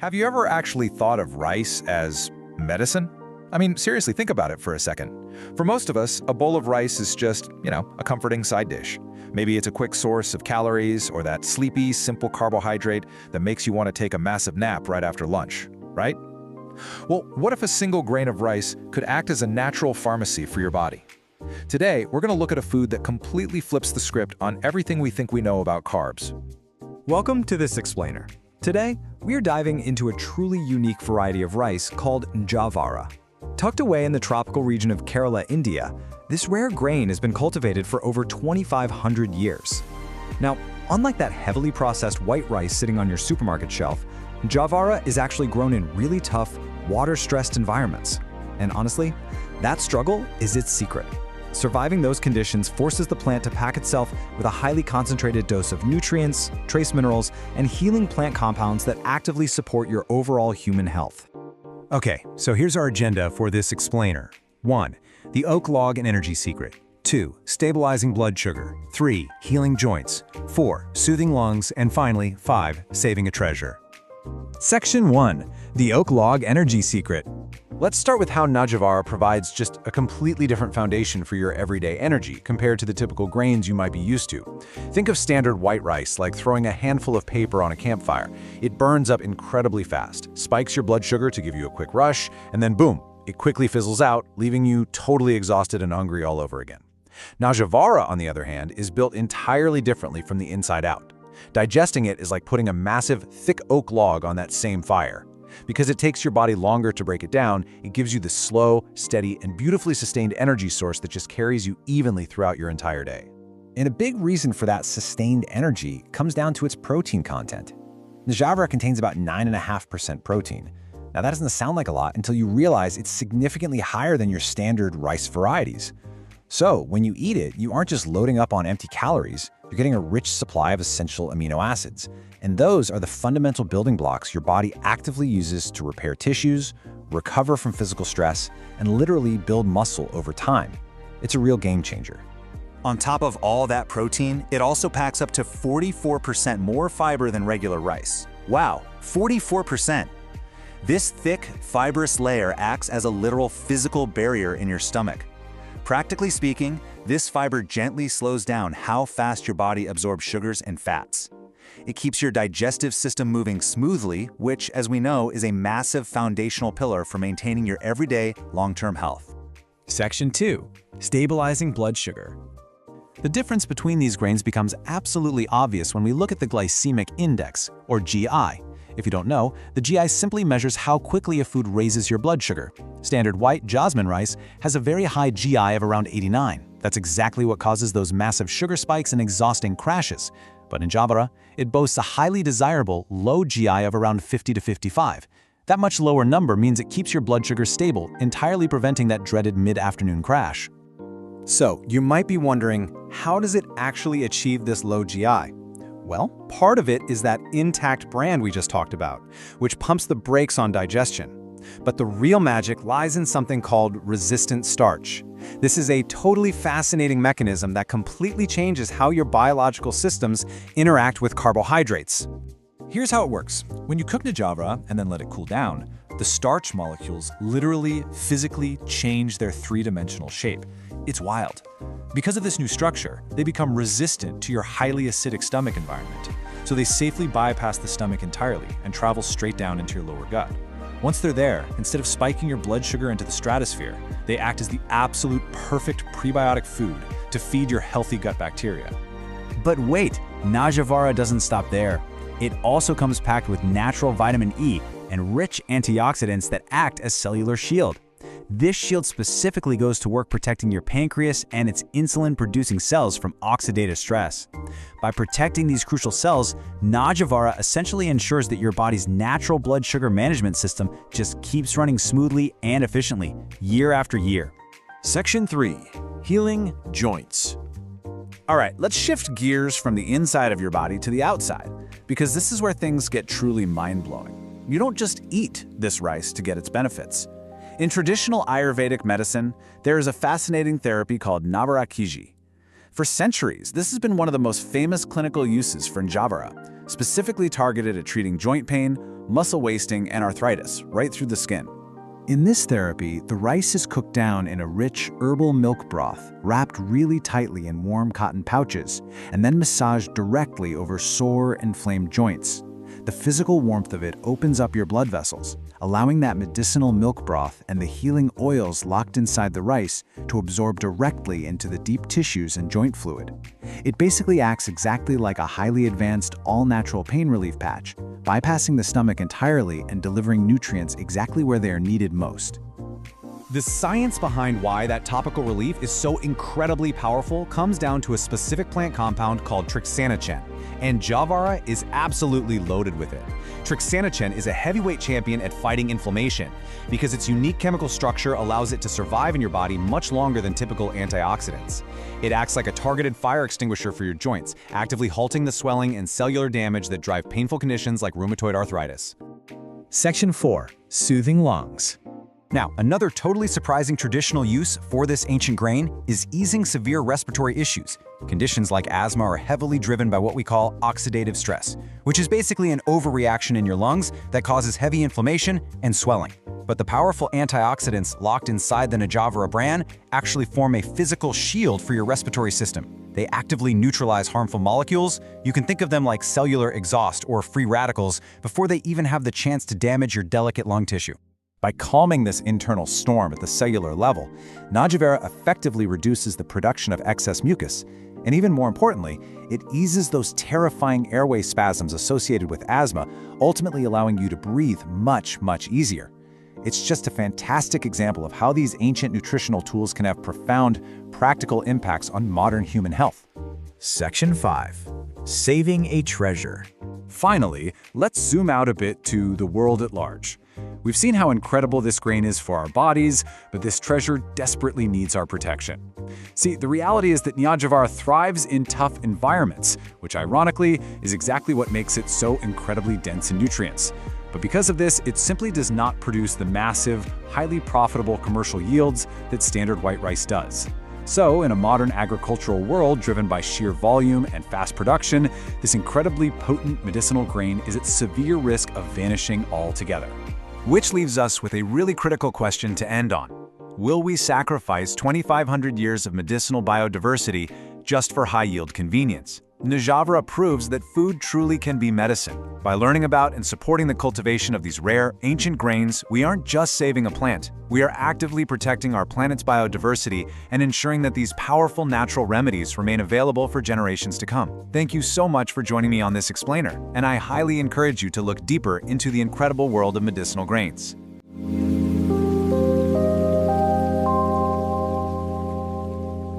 Have you ever actually thought of rice as medicine? I mean, seriously, think about it for a second. For most of us, a bowl of rice is just, a comforting side dish. Maybe it's a quick source of calories or that sleepy, simple carbohydrate that makes you want to take a massive nap right after lunch, right? Well, what if a single grain of rice could act as a natural pharmacy for your body? Today, we're going to look at a food that completely flips the script on everything we think we know about carbs. Welcome to This Explainer. Today, we are diving into a truly unique variety of rice called Njavara. Tucked away in the tropical region of Kerala, India, this rare grain has been cultivated for over 2,500 years. Now, unlike that heavily processed white rice sitting on your supermarket shelf, Njavara is actually grown in really tough, water-stressed environments. And honestly, that struggle is its secret. Surviving those conditions forces the plant to pack itself with a highly concentrated dose of nutrients, trace minerals, and healing plant compounds that actively support your overall human health. Okay, so here's our agenda for this explainer. 1. The oak log and energy secret. 2. Stabilizing blood sugar. 3. Healing joints. 4. Soothing lungs. And finally, 5. Saving a treasure. Section 1. The oak log energy secret. Let's start with how Njavara provides just a completely different foundation for your everyday energy compared to the typical grains you might be used to. Think of standard white rice like throwing a handful of paper on a campfire. It burns up incredibly fast, spikes your blood sugar to give you a quick rush, and then boom, it quickly fizzles out, leaving you totally exhausted and hungry all over again. Njavara, on the other hand, is built entirely differently from the inside out. Digesting it is like putting a massive, thick oak log on that same fire. Because it takes your body longer to break it down, it gives you the slow, steady, and beautifully sustained energy source that just carries you evenly throughout your entire day. And a big reason for that sustained energy comes down to its protein content. Njavara contains about 9.5% protein. Now that doesn't sound like a lot until you realize it's significantly higher than your standard rice varieties. So when you eat it, you aren't just loading up on empty calories, you're getting a rich supply of essential amino acids. And those are the fundamental building blocks your body actively uses to repair tissues, recover from physical stress, and literally build muscle over time. It's a real game changer. On top of all that protein, it also packs up to 44% more fiber than regular rice. Wow, 44%! This thick, fibrous layer acts as a literal physical barrier in your stomach. Practically speaking, this fiber gently slows down how fast your body absorbs sugars and fats. It keeps your digestive system moving smoothly, which, as we know, is a massive foundational pillar for maintaining your everyday, long-term health. Section 2. Stabilizing blood sugar. The difference between these grains becomes absolutely obvious when we look at the glycemic index, or GI. If you don't know, the GI simply measures how quickly a food raises your blood sugar. Standard white jasmine rice has a very high GI of around 89. That's exactly what causes those massive sugar spikes and exhausting crashes. But in Njavara, it boasts a highly desirable low GI of around 50 to 55. That much lower number means it keeps your blood sugar stable, entirely preventing that dreaded mid-afternoon crash. So, you might be wondering, how does it actually achieve this low GI? Well, part of it is that intact bran we just talked about, which pumps the brakes on digestion. But the real magic lies in something called resistant starch. This is a totally fascinating mechanism that completely changes how your biological systems interact with carbohydrates. Here's how it works. When you cook Njavara and then let it cool down, the starch molecules literally, physically change their three-dimensional shape. It's wild. Because of this new structure, they become resistant to your highly acidic stomach environment. So they safely bypass the stomach entirely and travel straight down into your lower gut. Once they're there, instead of spiking your blood sugar into the stratosphere, they act as the absolute perfect prebiotic food to feed your healthy gut bacteria. But wait, Njavara doesn't stop there. It also comes packed with natural vitamin E and rich antioxidants that act as cellular shield. This shield specifically goes to work protecting your pancreas and its insulin-producing cells from oxidative stress. By protecting these crucial cells, Njavara essentially ensures that your body's natural blood sugar management system just keeps running smoothly and efficiently, year after year. Section 3. Healing joints. All right, let's shift gears from the inside of your body to the outside, because this is where things get truly mind-blowing. You don't just eat this rice to get its benefits. In traditional Ayurvedic medicine, there is a fascinating therapy called Navara. For centuries, this has been one of the most famous clinical uses for Njavara, specifically targeted at treating joint pain, muscle wasting, and arthritis, right through the skin. In this therapy, the rice is cooked down in a rich herbal milk broth, wrapped really tightly in warm cotton pouches, and then massaged directly over sore, inflamed joints. The physical warmth of it opens up your blood vessels, allowing that medicinal milk broth and the healing oils locked inside the rice to absorb directly into the deep tissues and joint fluid. It basically acts exactly like a highly advanced, all-natural pain relief patch, bypassing the stomach entirely and delivering nutrients exactly where they are needed most. The science behind why that topical relief is so incredibly powerful comes down to a specific plant compound called trixanochen, and Njavara is absolutely loaded with it. Trixanochen is a heavyweight champion at fighting inflammation because its unique chemical structure allows it to survive in your body much longer than typical antioxidants. It acts like a targeted fire extinguisher for your joints, actively halting the swelling and cellular damage that drive painful conditions like rheumatoid arthritis. Section 4. Soothing lungs. Now, another totally surprising traditional use for this ancient grain is easing severe respiratory issues. Conditions like asthma are heavily driven by what we call oxidative stress, which is basically an overreaction in your lungs that causes heavy inflammation and swelling. But the powerful antioxidants locked inside the Njavara bran actually form a physical shield for your respiratory system. They actively neutralize harmful molecules. You can think of them like cellular exhaust or free radicals before they even have the chance to damage your delicate lung tissue. By calming this internal storm at the cellular level, Njavara effectively reduces the production of excess mucus, and even more importantly, it eases those terrifying airway spasms associated with asthma, ultimately allowing you to breathe much, much easier. It's just a fantastic example of how these ancient nutritional tools can have profound, practical impacts on modern human health. Section 5. Saving a treasure. Finally, let's zoom out a bit to the world at large. We've seen how incredible this grain is for our bodies, but this treasure desperately needs our protection. See, the reality is that Njavara thrives in tough environments, which ironically is exactly what makes it so incredibly dense in nutrients. But because of this, it simply does not produce the massive, highly profitable commercial yields that standard white rice does. So, in a modern agricultural world driven by sheer volume and fast production, this incredibly potent medicinal grain is at severe risk of vanishing altogether. Which leaves us with a really critical question to end on. Will we sacrifice 2,500 years of medicinal biodiversity just for high-yield convenience? Njavara proves that food truly can be medicine. By learning about and supporting the cultivation of these rare, ancient grains, we aren't just saving a plant. We are actively protecting our planet's biodiversity and ensuring that these powerful natural remedies remain available for generations to come. Thank you so much for joining me on this explainer, and I highly encourage you to look deeper into the incredible world of medicinal grains.